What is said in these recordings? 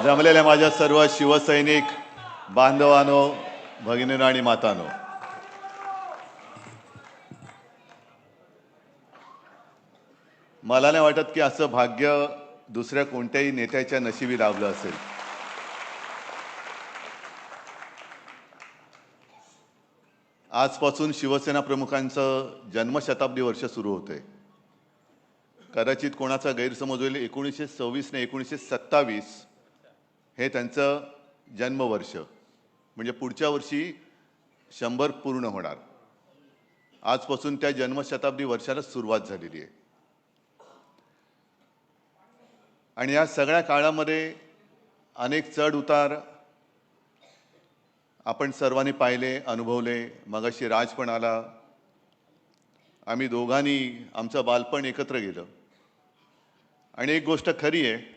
जमलेल्या माझ्या सर्व शिवसैनिक बांधवांनो, भगिनींनो आणि मातांनो, मला नाही वाटत की असं भाग्य दुसऱ्या कोणत्याही नेत्याच्या नशिबी लाभलं असेल. आजपासून शिवसेना प्रमुखांचं जन्मशताब्दी वर्ष सुरू होते. कदाचित कोणाचा गैरसमज होईल, 1926 ने 1927 हे त्यांचं जन्मवर्ष, म्हणजे पुढच्या वर्षी 100 पूर्ण होणार. आजपासून त्या जन्मशताब्दी वर्षाला सुरुवात झालेली आहे. आणि या सगळ्या काळामध्ये अनेक चढ उतार आपण सर्वांनी पाहिले, अनुभवले. मगाशी राज पण आला. आम्ही दोघांनी आमचं बालपण एकत्र गेलं. आणि एक गोष्ट खरी आहे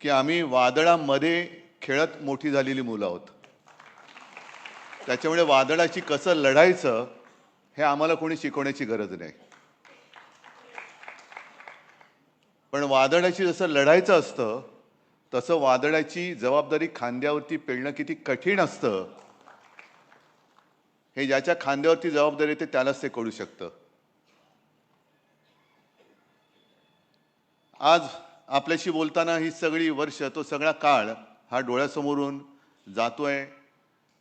की आम्ही वादळामध्ये खेळत मोठी झालेली मुलं आहोत. त्याच्यामुळे वादळाची कसं लढायचं हे आम्हाला कोणी शिकवण्याची गरज नाही. पण वादळाची जसं लढायचं असतं तसं वादळाची जबाबदारी खांद्यावरती पेलणं किती कठीण असतं हे ज्याच्या खांद्यावरती जबाबदारी येते त्यालाच ते कळू शकतं. आज आपल्याशी बोलताना ही सगळी वर्ष, तो सगळा काळ हा डोळ्यासमोरून जातोय.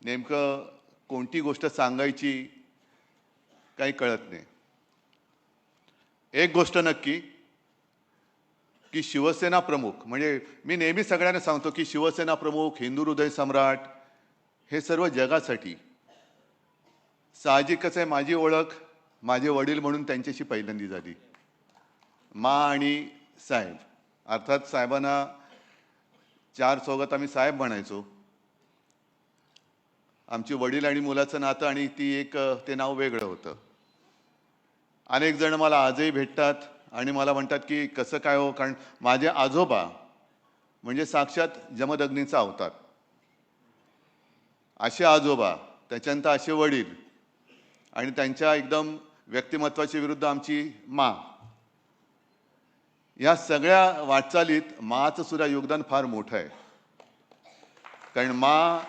नेमकं कोणती गोष्ट सांगायची काही कळत नाही. एक गोष्ट नक्की की शिवसेना प्रमुख, म्हणजे मी नेहमी सगळ्यांना सांगतो की शिवसेना प्रमुख, हिंदू हृदय सम्राट हे सर्व जगासाठी. साहजिकच आहे, माझी ओळख माझे वडील म्हणून त्यांच्याशी पहिल्यांदी झाली. मा आणि साहेब, अर्थात साहेबांना चार चौघात आम्ही साहेब म्हणायचो. आमची वडील आणि मुलाचं नातं आणि ते नाव वेगळं होतं. अनेक जण मला आजही भेटतात आणि मला म्हणतात की कसं काय हो, कारण माझे आजोबा म्हणजे साक्षात जमदग्नीचा अवतार. असे आजोबा, त्याच्यानंतर असे वडील, आणि त्यांच्या एकदम व्यक्तिमत्वाच्या विरुद्ध आमची मा. या सगळ्या वाटचालीत माचं सुद्धा योगदान फार मोठं आहे. कारण मा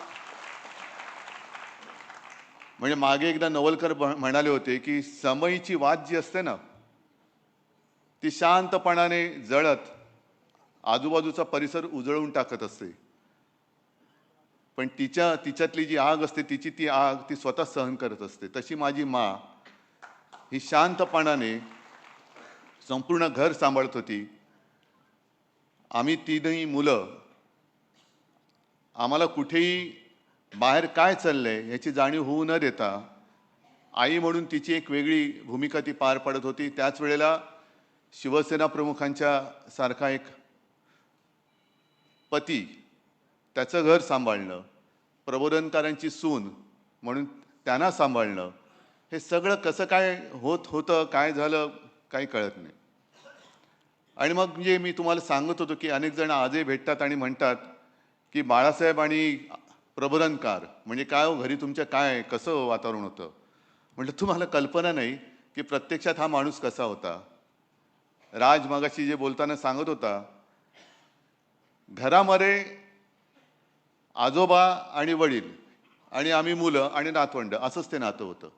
म्हणजे मागे एकदा नवलकर म्हणाले होते की समईची वात जी असते ना, ती शांतपणाने जळत आजूबाजूचा परिसर उजळून टाकत असते. पण तिच्यातली जी आग असते, ती आग ती स्वतः सहन करत असते. तशी माझी मा ही शांतपणाने संपूर्ण घर सांभाळत होती. आम्ही तीनही मुलं, आम्हाला कुठेही बाहेर काय चाललंय याची जाणीव होऊ न देता आई म्हणून तिची एक वेगळी भूमिका ती पार पाडत होती. त्याच वेळेला शिवसेना प्रमुखांच्या सारखा एक पती, त्याचं घर सांभाळणं, प्रबोधनकारांची सून म्हणून त्यांना सांभाळणं, हे सगळं कसं काय होतं, काय झालं काही कळत नाही. आणि मग म्हणजे मी तुम्हाला सांगत होतो की अनेक जण आजही भेटतात आणि म्हणतात की बाळासाहेब आणि प्रबोधनकार म्हणजे काय हो, घरी तुमच्या काय कसं वातावरण होतं. म्हटलं तुम्हाला कल्पना नाही की प्रत्यक्षात हा माणूस कसा होता. राज मगाशी जे बोलताना सांगत होता, घरामध्ये आजोबा आणि वडील आणि आम्ही मुलं आणि नातवंड असंच ते नातं होतं.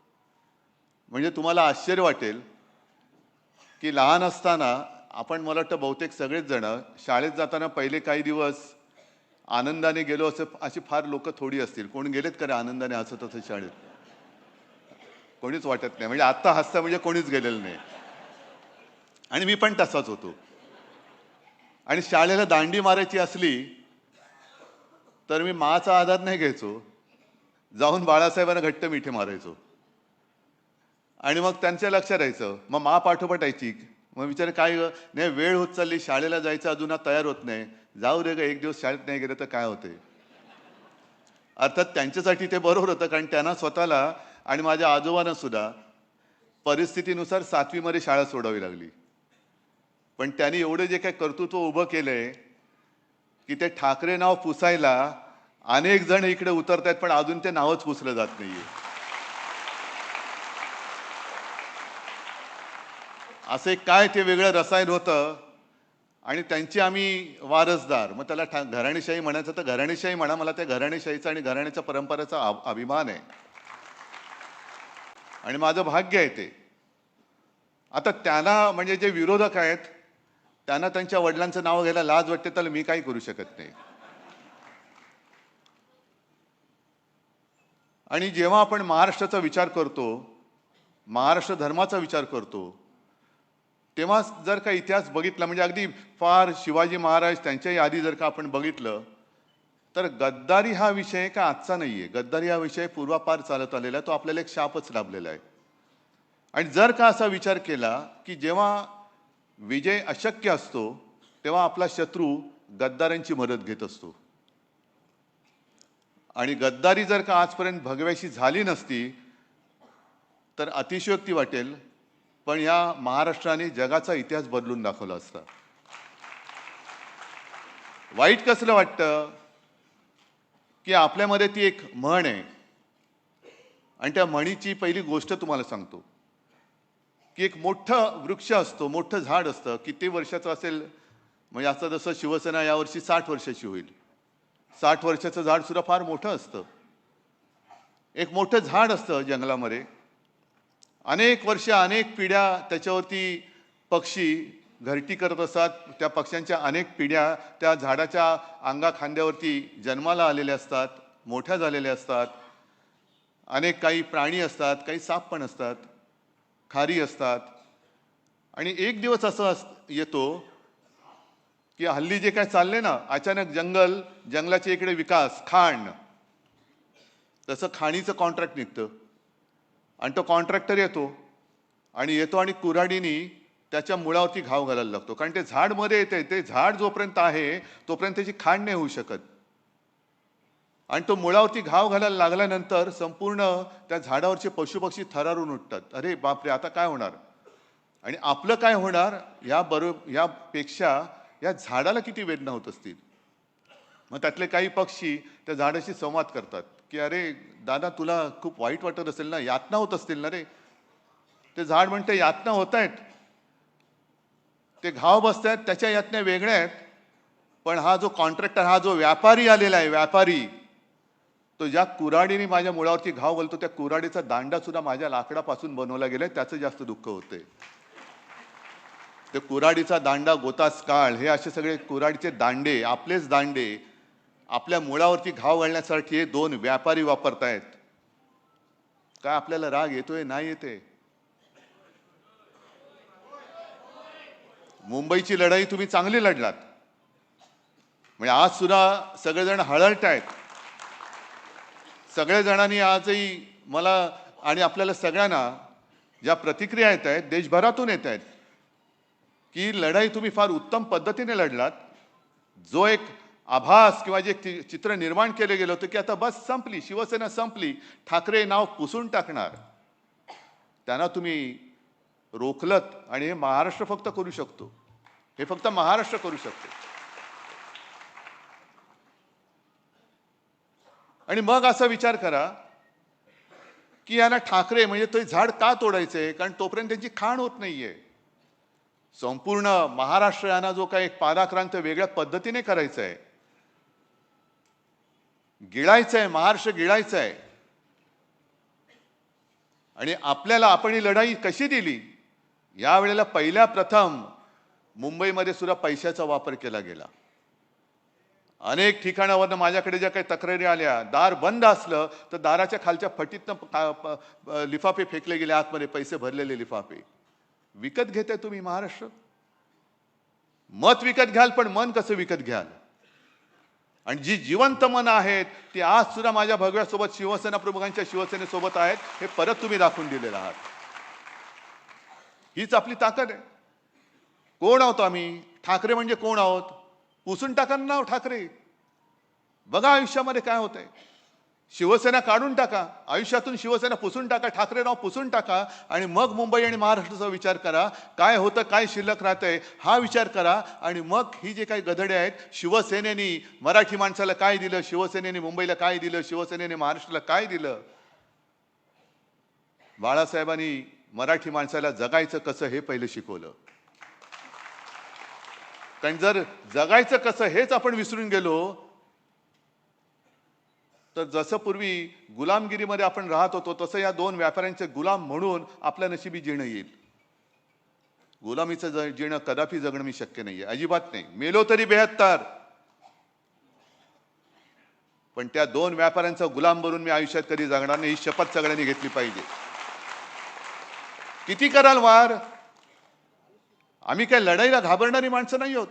म्हणजे तुम्हाला आश्चर्य वाटेल की लहान असताना आपण, मला वाटतं बहुतेक सगळेच जण शाळेत जाताना पहिले काही दिवस आनंदाने गेलो अशी फार लोक थोडी असतील. कोण गेलेत का रे आनंदाने हसत असं शाळेत? कोणीच वाटत नाही. म्हणजे आत्ता हसता म्हणजे कोणीच गेलेलं नाही. आणि मी पण तसाच होतो. आणि शाळेला दांडी मारायची असली तर मी माचा आधार नाही घ्यायचो, जाऊन बाळासाहेबांना घट्ट मिठी मारायचो. आणि मग त्यांच्या लक्षात राहायचं. मग मा पाठोपाठ यायची. मग विचार काय नाही, वेळ होत चालली, शाळेला जायचं अजून तयार होत नाही. जाऊ दे ग, एक दिवस शाळेत नाही गेलं तर काय होते. अर्थात त्यांच्यासाठी ते बरोबर होतं, कारण त्यांना स्वतःला आणि माझ्या आजोबांना सुद्धा परिस्थितीनुसार 7वी मध्ये शाळा सोडावी लागली. पण त्यांनी एवढे जे काही कर्तृत्व उभं केलंय की ते ठाकरे नाव पुसायला अनेक जण इकडे उतरत आहेत, पण अजून ते नावच पुसलं जात नाहीये. असे काय ते वेगळं रसायन होतं आणि त्यांची आम्ही वारसदार. मग त्याला घराणेशाही म्हणायचं तर घराणेशाही म्हणा. मला त्या घराणेशाहीचा आणि घराण्याच्या परंपरेचा अभिमान आहे आणि माझं भाग्य आहे ते. आता त्यांना म्हणजे जे विरोधक आहेत त्यांना त्यांच्या वडिलांचं नाव घ्यायला लाज वाटते, तर मी काही करू शकत नाही. आणि जेव्हा आपण महाराष्ट्राचा विचार करतो, महाराष्ट्र धर्माचा विचार करतो, तेव्हा जर का इतिहास बघितला म्हणजे अगदी फार शिवाजी महाराज त्यांच्याही आधी जर का आपण बघितलं तर गद्दारी हा विषय का आजचा नाहीये. गद्दारी हा विषय पूर्वापार चालत आलेला आहे, तो आपल्याला एक शापच लाभलेला आहे. आणि जर का असा विचार केला की जेव्हा विजय अशक्य असतो तेव्हा आपला शत्रू गद्दारांची मदत घेत असतो. आणि गद्दारी जर का आजपर्यंत भगव्याशी झाली नसती तर अतिशयोक्ती वाटेल, पण या महाराष्ट्राने जगाचा इतिहास बदलून दाखवला असता. वाईट कसलं वाटतं की आपल्यामध्ये ती एक म्हण आहे आणि त्या म्हणीची पहिली गोष्ट तुम्हाला सांगतो की एक मोठं वृक्ष असतो, मोठं झाड असतं. किती वर्षाचं असेल म्हणजे असं जसं शिवसेना यावर्षी 60 वर्षाची होईल. 60 वर्षाचं झाड सुद्धा फार मोठं असतं. एक मोठं झाड असतं जंगलामध्ये. अनेक वर्ष अनेक पिढ्या त्याच्यावरती पक्षी घरटी करत असतात. त्या पक्ष्यांच्या अनेक पिढ्या त्या झाडाच्या अंगा खांद्यावरती जन्माला आलेल्या असतात, मोठ्या झालेल्या असतात. अनेक काही प्राणी असतात, काही साप पण असतात, खारी असतात. आणि एक दिवस असं येतो की हल्ली जे काय चालले ना, अचानक जंगलाच्या इकडे विकास, खाण, तसं खाणीचं कॉन्ट्रॅक्ट निघतं आणि तो कॉन्ट्रॅक्टर येतो आणि कुऱ्हाडीनी त्याच्या मुळावरती घाव घालायला लागतो. कारण ते झाड मध्ये येते, ते झाड जोपर्यंत आहे तोपर्यंत त्याची खाण नाही होऊ शकत. आणि तो मुळावरती घाव घालायला लागल्यानंतर संपूर्ण त्या झाडावरचे पशुपक्षी थरारून उठतात. अरे बापरे, आता काय होणार आणि आपलं काय होणार यापेक्षा या झाडाला किती वेदना होत असतील. मग त्यातले काही पक्षी त्या झाडाशी संवाद करतात की अरे दादा, तुला खूप वाईट वाटत असेल ना, यातना होत असतील ना रे. ते झाड म्हणते यातना होत आहेत, ते घाव बसत आहेत, त्याच्या यातन्या वेगळ्या आहेत. पण हा जो कॉन्ट्रॅक्टर, हा जो व्यापारी आलेला आहे, व्यापारी, तो ज्या कुऱ्हाडीने माझ्या मुळावरती घाव घालतो त्या कुऱ्हाडीचा दांडा सुद्धा माझ्या लाकडापासून बनवला गेलाय, त्याचं जास्त दुःख होते. ते कुऱ्हाडीचा दांडा, गोतास काळ, हे असे सगळे कुऱ्हाडीचे दांडे, आपलेच दांडे आपल्या मुळावरती घाव घालण्यासाठी हे दोन व्यापारी वापरतायत. काय आपल्याला राग येतोय? नाही येते. मुंबईची लढाई तुम्ही चांगली लढलात. म्हणजे आज सुद्धा सगळेजण हळहळत आहेत. सगळ्या जणांनी आजही मला आणि आपल्याला सगळ्यांना ज्या प्रतिक्रिया येत आहेत देशभरातून येत आहेत की लढाई तुम्ही फार उत्तम पद्धतीने लढलात. जो एक आभास किंवा जे चित्र निर्माण केले गेलं होतं की आता बस संपली, शिवसेना संपली, ठाकरे नाव पुसून टाकणार, त्यांना तुम्ही रोखलत. आणि हे महाराष्ट्र फक्त करू शकतो, हे फक्त महाराष्ट्र करू शकतो. आणि मग असा विचार करा की यांना ठाकरे म्हणजे ते झाड का तोडायचंय? कारण तोपर्यंत त्यांची खाण होत नाहीये. संपूर्ण महाराष्ट्र यांना जो काही पादाक्रांत वेगळ्या पद्धतीने करायचा आहे, गिळायचं आहे, महाराष्ट्र गिळायचं आहे. आणि आपण ही लढाई कशी दिली? यावेळेला पहिल्या प्रथम मुंबईमध्ये सुद्धा पैशाचा वापर केला गेला. अनेक ठिकाणावरनं माझ्याकडे ज्या काही तक्रारी आल्या, दार बंद असलं तर दाराच्या खालच्या फटीतनं लिफाफे फेकले गेले आतमध्ये, पैसे भरलेले लिफाफे. विकत घेताय तुम्ही महाराष्ट्र? मत विकत घ्याल, पण मन कसं विकत घ्याल? आणि जी जिवंत मन आहेत ती आज सुद्धा माझ्या भगव्यासोबत, शिवसेना प्रमुखांच्या शिवसेनेसोबत आहेत, हे परत तुम्ही दाखवून दिलेलं आहात. हीच आपली ताकद आहे. कोण आहोत आम्ही? ठाकरे म्हणजे कोण आहोत? पुसून टाका नाव ठाकरे. बघा आयुष्यामध्ये काय होतंय. शिवसेना काढून टाका, आयुष्यातून शिवसेना पुसून टाका, ठाकरे नाव पुसून टाका आणि मग मुंबई आणि महाराष्ट्राचा विचार करा. काय होतं, काय शिल्लक राहतंय हा विचार करा. आणि मग ही जे काही गधडे आहेत, शिवसेनेने मराठी माणसाला काय दिलं, शिवसेनेने मुंबईला काय दिलं, शिवसेनेने महाराष्ट्राला काय दिलं? बाळासाहेबांनी मराठी माणसाला जगायचं कसं हे पहिलं शिकवलं. कारण जर जगायचं कसं हेच आपण विसरून गेलो तर जसं पूर्वी गुलामगिरीमध्ये आपण राहत होतो तसं या दोन व्यापाऱ्यांचे गुलाम म्हणून आपल्या नशिबी जीणं येईल. गुलामीचं जीणं कदापि जगणं मी शक्य नाहीये, अजिबात नाही. मेलो तरी 72, पण त्या दोन व्यापाऱ्यांचा गुलाम बनून मी आयुष्यात कधी जगणार नाही, ही शपथ सगळ्यांनी घेतली पाहिजे. किती कराल वार? आम्ही काय लढाईला घाबरणारी माणसं नाही आहोत.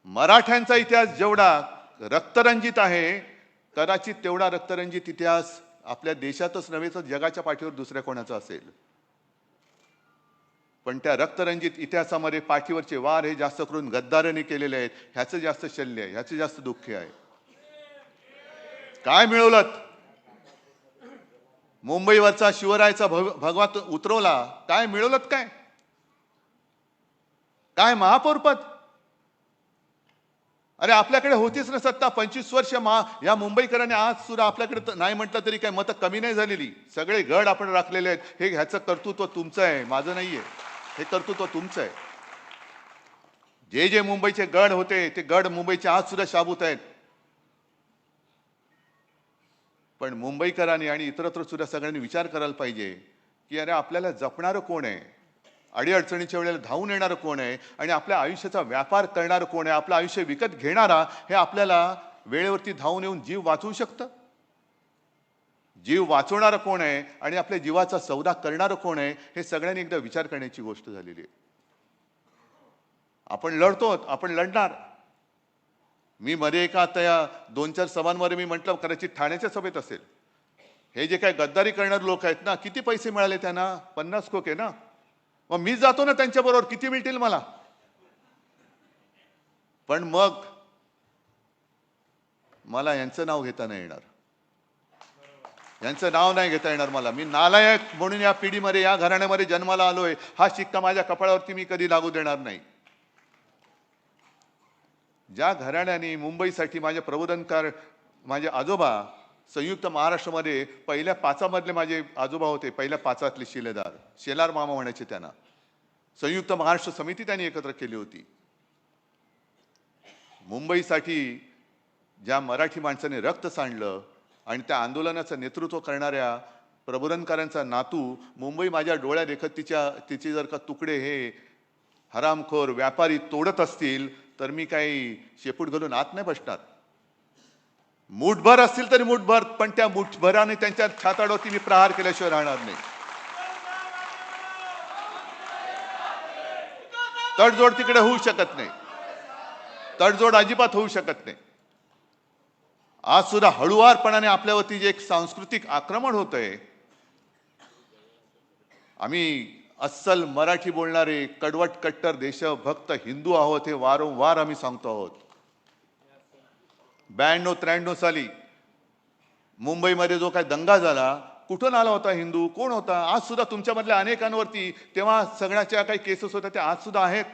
मराठ्यांचा इतिहास जेवढा रक्तरंजित आहे, कदाचित तेवढा रक्तरंजित इतिहास आपल्या देशातच नव्हे तर जगाच्या पाठीवर दुसऱ्या कोणाचा असेल. पण त्या रक्तरंजित इतिहासामध्ये पाठीवरचे वार हे जास्त करून गद्दारांनी केलेले आहेत. ह्याचं जास्त शल्य आहे, ह्याचं जास्त दुःख आहे. काय मिळवलं? मुंबईवरचा शिवरायाचा भगवा उतरवला, काय मिळवलं? काय काय महापौरपद? अरे आपल्याकडे होतीच ना सत्ता 25 वर्ष. या मुंबईकरांनी आज सुद्धा आपल्याकडे नाही म्हटलं तरी काय मतं कमी नाही झालेली. सगळे गड आपण राखलेले आहेत. हे ह्याचं कर्तृत्व तुमचं आहे, माझं नाहीये. हे कर्तृत्व तुमचं आहे. जे जे मुंबईचे गड होते ते गड मुंबईचे आज सुद्धा शाबूत आहेत. पण मुंबईकरांनी आणि इतरत्र सुद्धा सगळ्यांनी विचार करायला पाहिजे की अरे आपल्याला जपणारं कोण आहे, अडीअडचणीच्या वेळेला धावून येणारं कोण आहे आणि आपल्या आयुष्याचा व्यापार करणारं कोण आहे, आपलं आयुष्य विकत घेणारा हे आपल्याला वेळेवरती धावून येऊन जीव वाचवू शकतं. जीव वाचवणारं कोण आहे आणि आपल्या जीवाचा सौदा करणारं कोण आहे, हे सगळ्यांनी एकदा विचार करण्याची गोष्ट झालेली आहे. आपण लढतो, आपण लढणार. मी मध्ये एका त्या 2-4 सभांमध्ये मी म्हटलं, कदाचित ठाण्याच्या सभेत असेल, हे जे काय गद्दारी करणारे लोक आहेत ना, किती पैसे मिळाले त्यांना? 50 खोके ना. मग मी जातो ना त्यांच्याबरोबर, किती मिळतील मला? पण मग मला यांचं नाव घेता नाही येणार, यांचं नाव नाही घेता येणार मला. मी नालायक म्हणून या पिढीमध्ये, या घराण्यामध्ये जन्माला आलोय, हा शिक्का माझ्या कपाळावरती मी कधी लागू देणार नाही. ज्या घराण्याने मुंबईसाठी माझे प्रबोधनकार, माझे आजोबा संयुक्त महाराष्ट्रामध्ये पहिल्या 5 मधले माझे आजोबा होते, पहिल्या 5 शिलेदार, शेलार मामा म्हणायचे त्यांना. संयुक्त महाराष्ट्र समिती त्यांनी एकत्र केली होती. मुंबईसाठी ज्या मराठी माणसाने रक्त सांडलं आणि त्या आंदोलनाचं नेतृत्व करणाऱ्या प्रबोधनकारांचा नातू मुंबई माझ्या डोळ्या देखत तिचे जर का तुकडे हे हरामखोर व्यापारी तोडत असतील तर मी काही शेपूट घालून आत नाही बसणार. मुठभर असतील तरी मुठभर, पण त्या मुठभराने त्यांच्या छाताडोती मी प्रहार केल्याशिवाय राहणार नाही. तडजोड तिकडे होऊ शकत नाही, तडजोड अजिबात होऊ शकत नाही. आज सुद्धा हळुवारपणाने आपल्यावरती जे एक सांस्कृतिक आक्रमण होतंय, आम्ही अस्सल मराठी बोलणारे कडवट कट्टर देशभक्त हिंदू आहोत हे वारंवार आम्ही सांगतो आहोत. 92-93 साली मुंबईमध्ये जो काय दंगा झाला, कुठून आला होता हिंदू, कोण होता? आज सुद्धा तुमच्यामधल्या अनेकांवरती तेव्हा सगळ्याच्या काही केसेस होत्या त्या आज सुद्धा आहेत.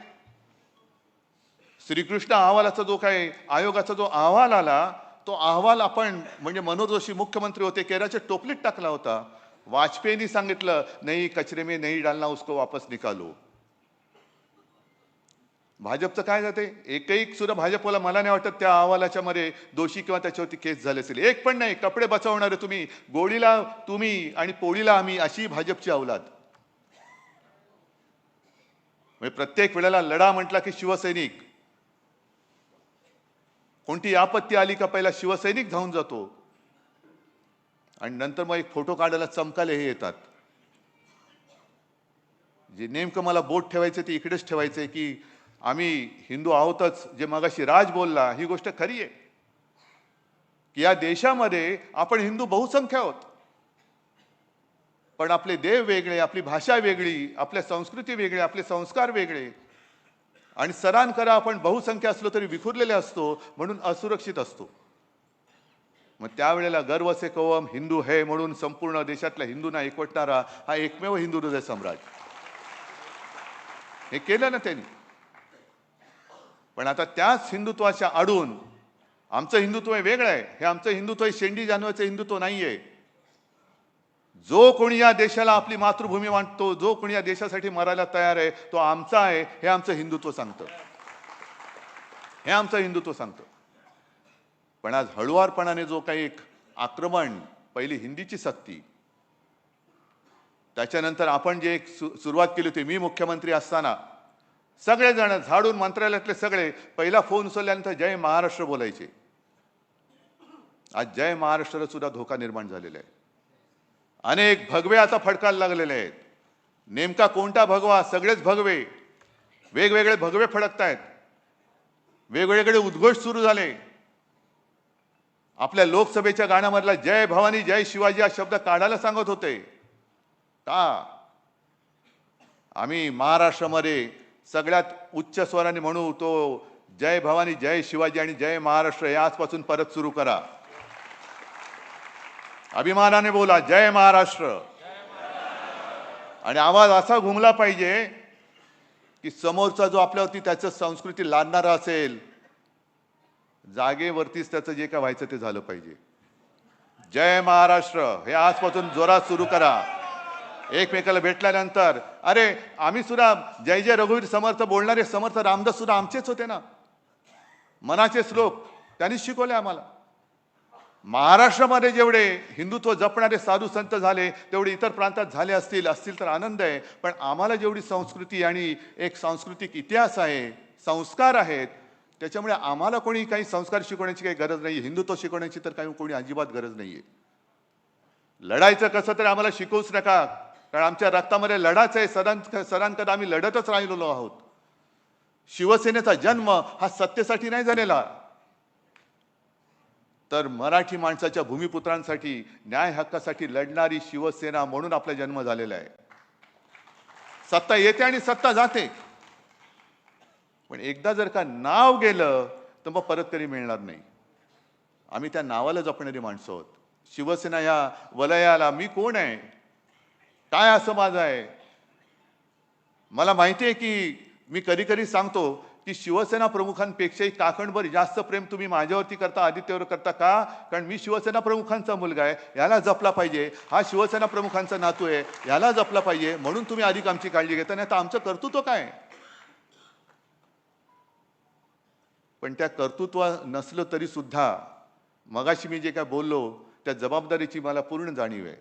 श्रीकृष्ण अहवालाचा जो काय आयोगाचा जो अहवाल आला, तो अहवाल आपण म्हणजे मनोज जोशी मुख्यमंत्री होते, केराच्या टोपलीत टाकला होता. वाजपेयींनी सांगितलं नाही कचरे में नहीं डालना, उसको वापस निकालो. भाजपचं काय जाते? एकही सुद्धा भाजपला मला नाही वाटत त्या अहवालाच्या मध्ये दोषी किंवा त्याच्यावरती केस झाले असेल. एक पण नाही. कपडे बचावणारे तुम्ही, गोळीला तुम्ही आणि पोळीला आम्ही, अशी भाजपची अवलाद. म्हणजे प्रत्येक वेळेला लढा म्हटला की शिवसैनिक, कोणती आपत्ती आली का पहिला शिवसैनिक धावून जातो आणि नंतर मग एक फोटो काढायला चमकाले हे येतात. जे नेमकं मला बोट ठेवायचं ते इकडेच ठेवायचंय की आम्ही हिंदू आहोतच. जे मगाशी राज बोलला ही गोष्ट खरी आहे की या देशामध्ये आपण हिंदू बहुसंख्य आहोत, पण आपले देव वेगळे, आपली भाषा वेगळी, आपल्या संस्कृती वेगळी, आपले संस्कार वेगळे. आणि सरान करा आपण बहुसंख्य असलो तरी विखुरलेले असतो, म्हणून असुरक्षित असतो. मग त्यावेळेला गर्व से कवम हिंदू है म्हणून संपूर्ण देशातल्या हिंदूंना एकवटणारा हा एकमेव हिंदू हृदय सम्राट, हे केलं ना त्यांनी. पण आता त्याच हिंदुत्वाच्या आडून आमचं हिंदुत्व वेगळं आहे. हे आमचं हिंदुत्व हे शेंडी जानवाचं हिंदुत्व नाहीये. जो कोणी या देशाला आपली मातृभूमी मानतो, जो कोणी या देशासाठी मरायला तयार आहे, तो आमचा आहे, हे आमचं हिंदुत्व सांगतं. हे आमचं हिंदुत्व सांगतं. पण आज हळुवारपणाने जो काही एक आक्रमण, पहिली हिंदीची सक्ती, त्याच्यानंतर आपण जे एक सुरुवात केली होती, मी मुख्यमंत्री असताना सगळेजण झाडून मंत्रालयातले सगळे पहिला फोन उचलल्यानंतर जय महाराष्ट्र बोलायचे. आज जय महाराष्ट्राला सुद्धा धोका निर्माण झालेला आहे. अनेक भगवे आता फडकायला लागलेले आहेत. नेमका कोणता भगवा? सगळेच भगवे, वेगवेगळे भगवे फडकतायत, वेगवेगळे उद्घोष सुरू झाले. आपल्या लोकसभेच्या गाण्यामधला जय भवानी जय शिवाजी हा शब्द काढायला सांगत होते. का? आम्ही महाराष्ट्रामध्ये सगळ्यात उच्च स्वराने म्हणू तो जय भवानी जय शिवाजी आणि जय महाराष्ट्र हे आजपासून परत सुरू करा. अभिमानाने बोला जय महाराष्ट्र. आणि आवाज असा घुमला पाहिजे की समोरचा जो आपल्यावरती त्याचं संस्कृती लादणारा असेल, जागेवरतीच त्याचं जे काय व्हायचं ते झालं पाहिजे. जय महाराष्ट्र हे आजपासून जोरात सुरू करा. एकमेकाला भेटल्यानंतर अरे आम्ही सुद्धा जय जय रघुवीर समर्थ बोलणारे समर्थ रामदास सुद्धा आमचेच होते ना, मनाचे श्लोक त्यांनीच शिकवले आम्हाला. महाराष्ट्रामध्ये जेवढे हिंदुत्व जपणारे साधू संत झाले तेवढे इतर प्रांतात झाले असतील तर आनंद आहे. पण आम्हाला जेवढी संस्कृती आणि एक सांस्कृतिक इतिहास आहे, संस्कार आहेत, त्याच्यामुळे आम्हाला कोणी काही संस्कार शिकवण्याची काही गरज नाही, हिंदुत्व शिकवण्याची तर काही कोणी अजिबात गरज नाहीये. लढायचं कसं तरी आम्हाला शिकवूच नका, कारण आमच्या रक्तामध्ये लढाच आहे. सदांकदा आम्ही लढतच राहिलेलो आहोत. शिवसेनेचा जन्म हा सत्तेसाठी नाही झालेला, तर मराठी माणसाच्या भूमिपुत्रांसाठी न्याय हक्कासाठी लढणारी शिवसेना म्हणून आपला जन्म झालेला आहे. सत्ता येते आणि सत्ता जाते, पण एकदा जर का नाव गेलं तर मग परत कधी मिळणार नाही. आम्ही त्या नावाला जपणारी माणसं आहोत. शिवसेना या वलयाला मी कोण आहे, काय असं माझं आहे. मला माहिती आहे की मी कधी कधी सांगतो की शिवसेना प्रमुखांपेक्षाही काकणभर जास्त प्रेम तुम्ही माझ्यावरती करता, आदित्यवर करता. का? कारण मी शिवसेना प्रमुखांचा मुलगा आहे, याला जपला पाहिजे. हा शिवसेना प्रमुखांचा नातू आहे, याला जपला पाहिजे, म्हणून तुम्ही अधिक आमची काळजी घेता. नाही तर आमचं कर्तृत्व काय? पण त्या कर्तृत्व नसलं तरी सुद्धा मगाशी मी जे काय बोललो त्या जबाबदारीची मला पूर्ण जाणीव आहे.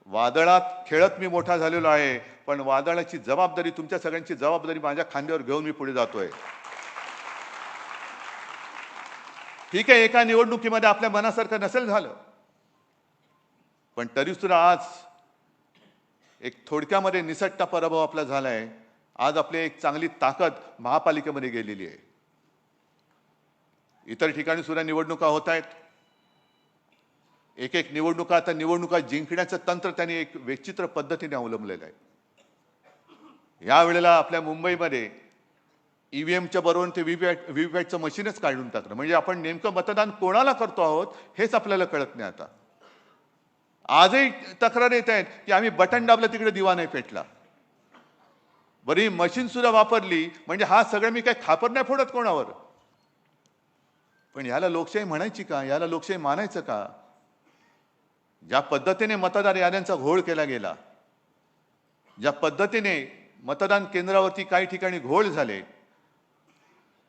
वादळात खेळत मी मोठा झालेलो आहे, पण वादळाची जबाबदारी, तुमच्या सगळ्यांची जबाबदारी माझ्या खांद्यावर घेऊन मी पुढे जातोय. ठीक आहे, एका निवडणुकीमध्ये आपल्या मनासारखं नसेल झालं, पण तरी सुद्धा आज एक थोडक्यामध्ये निसटता पराभव आपला झालाय. आज आपली एक चांगली ताकद महापालिकेमध्ये गेलेली आहे. इतर ठिकाणी सुद्धा निवडणुका होत आहेत. एक निवडणुका, आता निवडणुका जिंकण्याचं तंत्र त्यांनी एक विचित्र पद्धतीने अवलंबलेलं आहे. यावेळेला आपल्या मुंबईमध्ये ईव्हीएमच्या बरोबर ते व्हीव्हीपॅटचं मशीनच काढून टाकलं. म्हणजे आपण नेमकं मतदान कोणाला करतो आहोत हेच आपल्याला कळत नाही. आता आजही तक्रार येत आहेत की आम्ही बटन दाबलं तिकडे दिवा नाही पेटला. बरी मशीन सुद्धा वापरली म्हणजे हा सगळं मी काय खापर नाही फोडत कोणावर. पण याला लोकशाही म्हणायची का? याला लोकशाही मानायचं का? ज्या पद्धतीने मतदार याद्यांचा घोळ केला गेला, ज्या पद्धतीने मतदान केंद्रावरती काही ठिकाणी घोळ झाले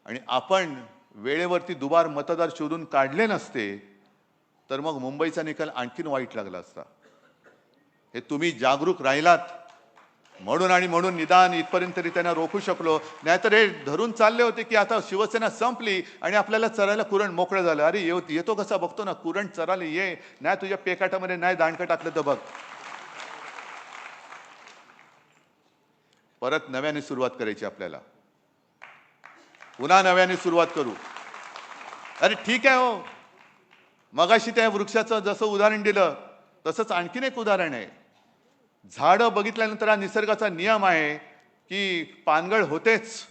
आणि आपण वेळेवरती दुबार मतदार शोधून काढले नसते तर मग मुंबईचा निकाल आणखीन वाईट लागला असता. हे तुम्ही जागरूक राहिलात म्हणून निदान इथपर्यंत तरी त्यांना रोखू शकलो. नाहीतर हे धरून चालले होते की आता शिवसेना संपली आणि आपल्याला चरायला कुरण मोकळं झालं. अरे येतो कसा बघतो ना, कुरण चरायला ये, नाही तुझ्या पेकाटामध्ये नाही दांडकं टाकलं तर बघ. परत नव्याने सुरुवात करायची आपल्याला, पुन्हा नव्याने सुरुवात करू. अरे ठीक आहे हो, मगाशी त्या वृक्षाचं जसं उदाहरण दिलं तसंच आणखीन एक उदाहरण आहे. झाडं बघितल्यानंतर हा निसर्गाचा नियम आहे की पानगळ होतेच,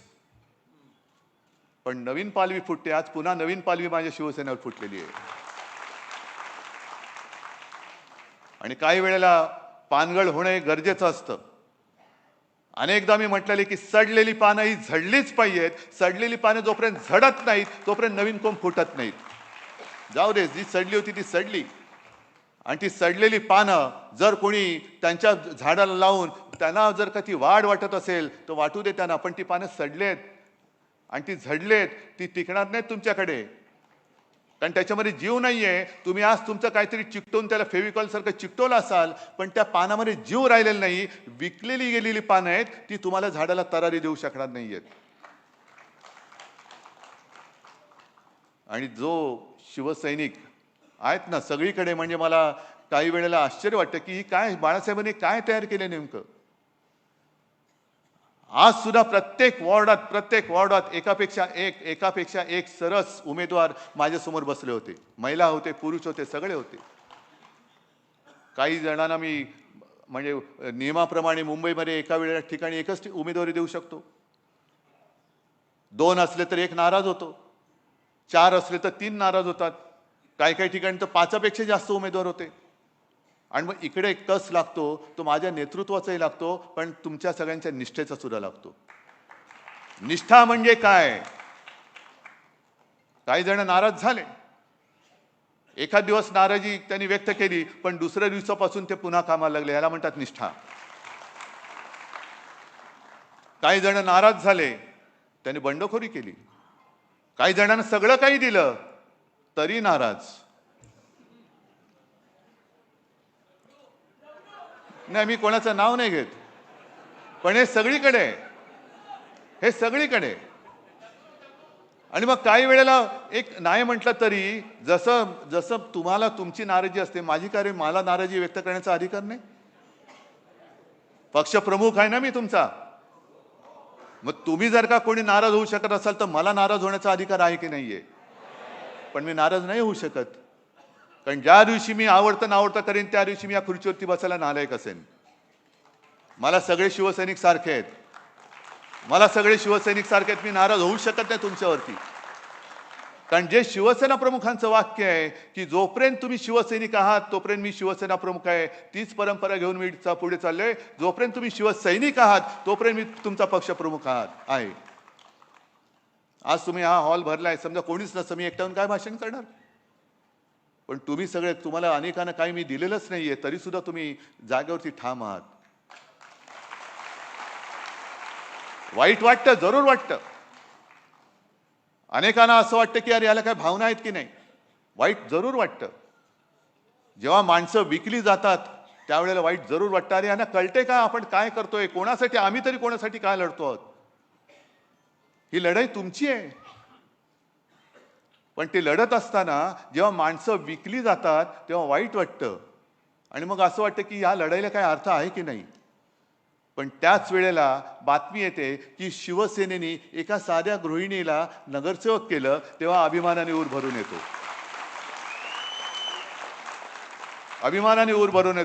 पण नवीन पालवी फुटते. आज पुन्हा नवीन पालवी माझ्या शिवसेनेवर फुटलेली आहे. आणि काही वेळेला पानगळ होणे गरजेचं असतं. अनेकदा मी म्हटलेले की सडलेली पानं ही झडलीच पाहिजेत. सडलेली पानं जोपर्यंत झडत नाहीत तोपर्यंत नवीन कोंब फुटत नाहीत. जाऊ दे, जी सडली होती ती सडली. आणि ती सडलेली पानं जर कोणी त्यांच्या झाडाला लावून त्यांना जर का ती वाढ वाटत असेल तर वाटू दे त्यांना, पण ती पानं सडलेत आणि ती झडलेत, ती टिकणार नाहीत तुमच्याकडे, कारण त्याच्यामध्ये जीव नाहीये. तुम्ही आज तुमचं काहीतरी चिकटवून त्याला फेविकॉल सारखं चिकटवलं असाल, पण त्या पानामध्ये जीव राहिलेला नाही. विकलेली गेलेली पानं आहेत, ती तुम्हाला झाडाला तरारी देऊ शकणार नाहीयेत. आणि जो शिवसैनिक आहेत ना सगळीकडे, म्हणजे मला काही वेळेला आश्चर्य वाटतं की काय बाळासाहेबांनी काय तयार केले नेमकं. आज सुद्धा प्रत्येक वॉर्डात एकापेक्षा एक सरस उमेदवार माझ्यासमोर बसले होते. महिला होते, पुरुष होते, सगळे होते. काही जणांना मी म्हणजे नियमाप्रमाणे मुंबईमध्ये एका वेळेला ठिकाणी एकच उमेदवारी देऊ शकतो. 2 असले तर 1 नाराज होतो, 4 असले तर 3 नाराज होतात, काही ठिकाणी तर 5 पेक्षा जास्त उमेदवार होते. आणि मग इकडे कस लागतो तो माझ्या नेतृत्वाचाही लागतो, पण तुमच्या सगळ्यांच्या निष्ठेचा सुद्धा लागतो. निष्ठा म्हणजे काय? काही जण नाराज झाले, एखाद दिवस नाराजी त्यांनी व्यक्त केली, पण दुसऱ्या दिवसापासून ते पुन्हा कामाला लागले, याला म्हणतात निष्ठा. काही जण नाराज झाले, त्यांनी बंडखोरी केली. काही जणांना सगळं काही दिलं तरी नाराज. नाही, मी कोणाचं नाव नाही घेत, पण हे सगळीकडे. आणि मग काही वेळेला एक नाही म्हटलं तरी जसं जसं तुम्हाला तुमची नाराजी असते, माझी काय मला नाराजी व्यक्त करण्याचा अधिकार नाही? पक्षप्रमुख आहे ना मी तुमचा. मग तुम्ही जर का कोणी नाराज होऊ शकत असाल तर मला नाराज होण्याचा अधिकार आहे की नाहीये? पण मी नाराज नाही होऊ शकत, कारण ज्या दिवशी मी आवडतं करेन त्या दिवशी मी या खुर्चीवरती बसायला नालायक असेन. मला सगळे शिवसैनिक सारखे आहेत, मी नाराज होऊ शकत नाही तुमच्यावरती. कारण जे शिवसेना प्रमुखांचं वाक्य आहे की जोपर्यंत तुम्ही शिवसैनिक आहात तोपर्यंत मी शिवसेना प्रमुख आहे, तीच परंपरा घेऊन मी पुढे चाललोय. जोपर्यंत तुम्ही शिवसैनिक आहात तोपर्यंत मी तुमचा पक्षप्रमुख आहे. आज तुम्ही हा हॉल भरलाय, समजा कोणीच नसतं, मी एकट्याहून काय भाषण करणार? पण तुम्ही सगळे, तुम्हाला अनेकांना काही मी दिलेलंच नाहीये, तरी सुद्धा तुम्ही जागेवरती ठाम आहात. वाईट वाटतं, जरूर वाटतं. अनेकांना असं वाटतं की अरे याला काय भावना आहेत की नाही. वाईट जरूर वाटतं. जेव्हा माणसं विकली जातात त्यावेळेला वाईट जरूर वाटतं. अरे यांना कळते का आपण काय करतोय, कोणासाठी, आम्ही तरी कोणासाठी काय लढतो आहोत. ही लढाई तुमची आहे. पण ती लढत असताना जेव्हा माणसं विकली जातात तेव्हा वाईट वाटतं, आणि मग असं वाटतं की या लढाईला काय अर्थ आहे की नाही. पण त्याच वेळेला बातमी येते की शिवसेनेने एका साध्या गृहिणीला नगरसेवक केलं, तेव्हा अभिमानाने ऊर भरून येतो.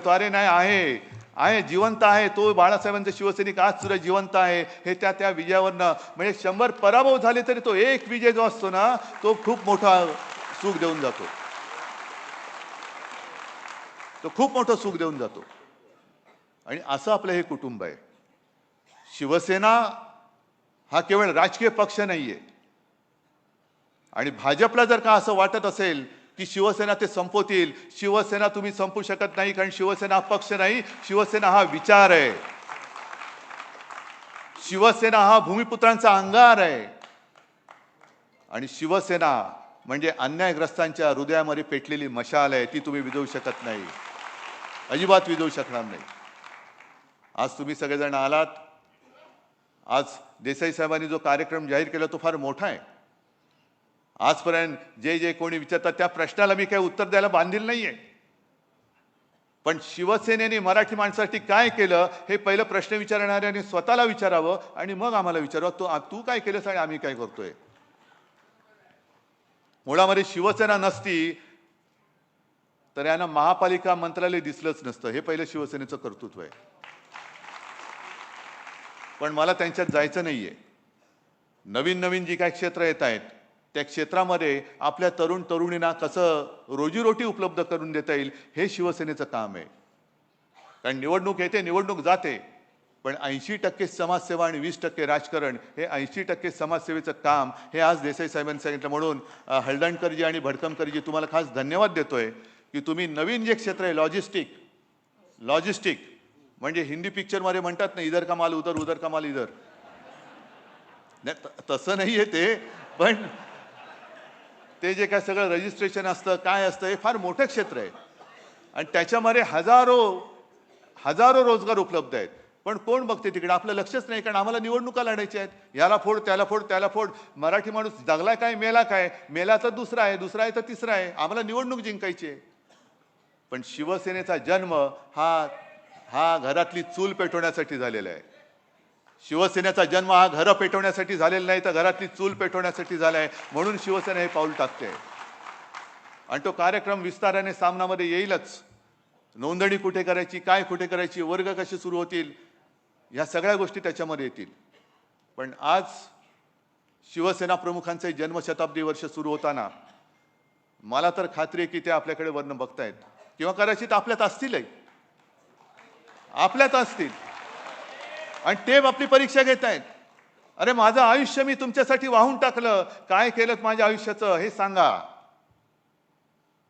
अरे नाही, आहे जिवंत आहे तो बाळासाहेबांचा शिवसैनिक, आज सुद्धा जिवंत आहे. हे त्या विजयावरनं, म्हणजे 100 पराभव झाले तरी तो एक विजय जो असतो ना, तो खूप मोठा सुख देऊन जातो. आणि असं आपलं हे कुटुंब आहे. शिवसेना हा केवळ राजकीय पक्ष नाहीये. आणि भाजपला जर का असं वाटत असेल की शिवसेना ते संपवतील, शिवसेना तुम्ही संपू शकत नाही, कारण शिवसेना हा पक्ष नाही, शिवसेना हा विचार आहे. शिवसेना हा भूमिपुत्रांचा अंगार आहे. आणि शिवसेना म्हणजे अन्यायग्रस्तांच्या हृदयामध्ये पेटलेली मशाल आहे, ती तुम्ही विझवू शकत नाही, अजिबात विझवू शकणार नाही. आज तुम्ही सगळेजण आलात. आज देसाई साहेबांनी जो कार्यक्रम जाहीर केला तो फार मोठा आहे. आजपर्यंत जे कोणी विचारतात त्या प्रश्नाला मी काही उत्तर द्यायला बांधील नाहीये. पण शिवसेनेने मराठी माणसासाठी काय केलं हे पहिलं प्रश्न विचारणाऱ्याने स्वतःला विचारावं, आणि मग आम्हाला विचारावं तू काय केलंस आणि आम्ही काय करतोय. मुळामध्ये शिवसेना नसती तर यांना महापालिका मंत्रालय दिसलंच नसतं. हे पहिलं शिवसेनेचं कर्तृत्व आहे. पण मला त्यांच्यात जायचं नाहीये. नवीन जी काही क्षेत्र येत आहेत त्या क्षेत्रामध्ये आपल्या तरुण तरुणींना कसं रोजीरोटी उपलब्ध करून देता येईल हे शिवसेनेचं काम आहे. कारण निवडणूक येते, निवडणूक जाते, पण 80% समाजसेवा आणि 20% राजकारण, हे 80% समाजसेवेचं काम हे आज देसाई साहेबांनी सांगितलं. म्हणून हळदणकरजी आणि भडकमकरजी तुम्हाला खास धन्यवाद देतोय की तुम्ही नवीन जे क्षेत्र आहे लॉजिस्टिक म्हणजे हिंदी पिक्चरमध्ये म्हणतात ना, इधर का माल उधर, उधर का माल इधर, नाही तसं नाही आहे ते, पण ते जे काय सगळं रजिस्ट्रेशन असतं काय असतं हे फार मोठं क्षेत्र आहे आणि त्याच्यामध्ये हजारो हजारो रोजगार उपलब्ध आहेत. पण कोण बघते तिकडे? आपलं लक्षच नाही, कारण आम्हाला निवडणुका लढायच्या आहेत. याला फोड त्याला फोड त्याला फोड. मराठी माणूस जगलाय काय मेला काय? मेला तर दुसरा आहे, दुसरा आहे तर तिसरा आहे. आम्हाला निवडणूक जिंकायची आहे. पण शिवसेनेचा जन्म हा हा घरातली चूल पेटवण्यासाठी झालेला आहे. शिवसेनेचा जन्म हा घरं पेटवण्यासाठी झालेला नाही, तर घरातली चूल पेटवण्यासाठी झाला आहे. म्हणून शिवसेना हे पाऊल टाकते आणि तो कार्यक्रम विस्ताराने सामनामध्ये येईलच. नोंदणी कुठे करायची, काय कुठे करायची, वर्ग कसे सुरू होतील, या सगळ्या गोष्टी त्याच्यामध्ये येतील. पण आज शिवसेना प्रमुखांचे जन्मशताब्दी वर्ष सुरू होताना मला तर खात्री आहे की ते आपल्याकडे वर्ण बघतायत किंवा कदाचित आपल्यात असतीलही, आपल्यात असतील आणि ते आपली परीक्षा घेत आहेत. अरे माझं आयुष्य मी तुमच्यासाठी वाहून टाकलं, काय केलं माझ्या आयुष्याचं हे सांगा.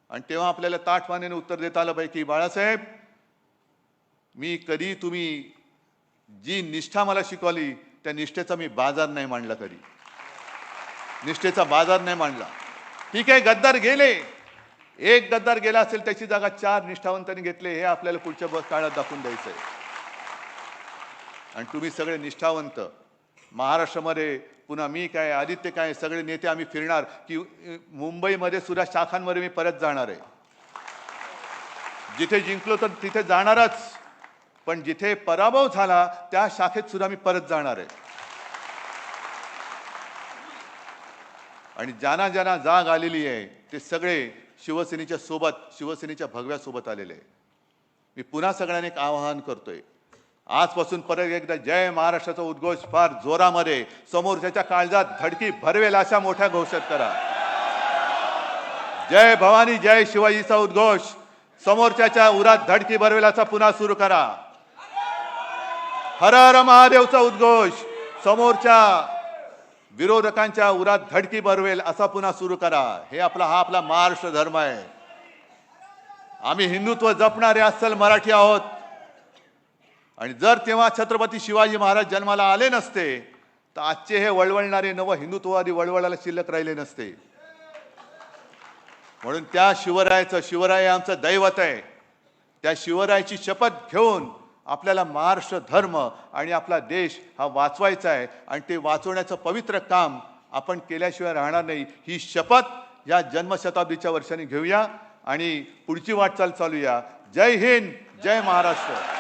आणि तेव्हा आपल्याला ताठवानेने उत्तर देता आलं पाहिजे की बाळासाहेब, मी कधी तुम्ही जी निष्ठा मला शिकवली त्या निष्ठेचा मी बाजार नाही मांडला, कधी निष्ठेचा बाजार नाही मांडला. ठीक आहे, गद्दार गेले, एक गद्दार गेला असेल त्याची जागा 4 निष्ठावंतांनी घेतले, हे आपल्याला पुढच्या काळात दाखवून द्यायचंय. आणि तुम्ही सगळे निष्ठावंत महाराष्ट्रामध्ये, पुन्हा मी काय आदित्य काय सगळे नेते आम्ही फिरणार की मुंबईमध्ये सुद्धा शाखांमध्ये मी परत जाणार आहे. जिथे जिंकलो तर तिथे जाणारच, पण जिथे पराभव झाला त्या शाखेत सुद्धा मी परत जाणार आहे. आणि ज्यांना ज्यांना जाग आलेली आहे ते सगळे शिवसेनेच्या सोबत, शिवसेनेच्या भगव्या सोबत आलेले आहे. मी पुन्हा सगळ्यांना एक आवाहन करतोय, आजपासून परत एकदा जय महाराष्ट्राचा उद्घोष फार जोरामध्ये समोरच्या काळजात धडकी भरवेल अशा मोठ्या घोषित करा. जय भवानी जय शिवाजीचा उद्घोष समोरच्या उरात धडकी भरवेल असा पुन्हा सुरू करा. हर हर महादेवचा उद्घोष समोरच्या विरोधकांच्या उरात धडकी भरवेल असा पुन्हा सुरू करा. हे हा आपला महाराष्ट्र धर्म आहे. आम्ही हिंदुत्व जपणारे अस्सल मराठी आहोत. आणि जर तेव्हा छत्रपती शिवाजी महाराज जन्माला आले नसते तर आजचे हे वळवळणारे नव हिंदुत्ववादी वळवळाला शिल्लक राहिले नसते. म्हणून त्या शिवराय आमचं दैवत आहे. त्या शिवरायाची शपथ घेऊन आपल्याला महाराष्ट्र धर्म आणि आपला देश हा वाचवायचा आहे आणि ते वाचवण्याचं पवित्र काम आपण केल्याशिवाय राहणार नाही. ही शपथ या जन्मशताब्दीच्या वर्षांनी घेऊया आणि पुढची वाटचाल चालूया. जय हिंद, जय महाराष्ट्र.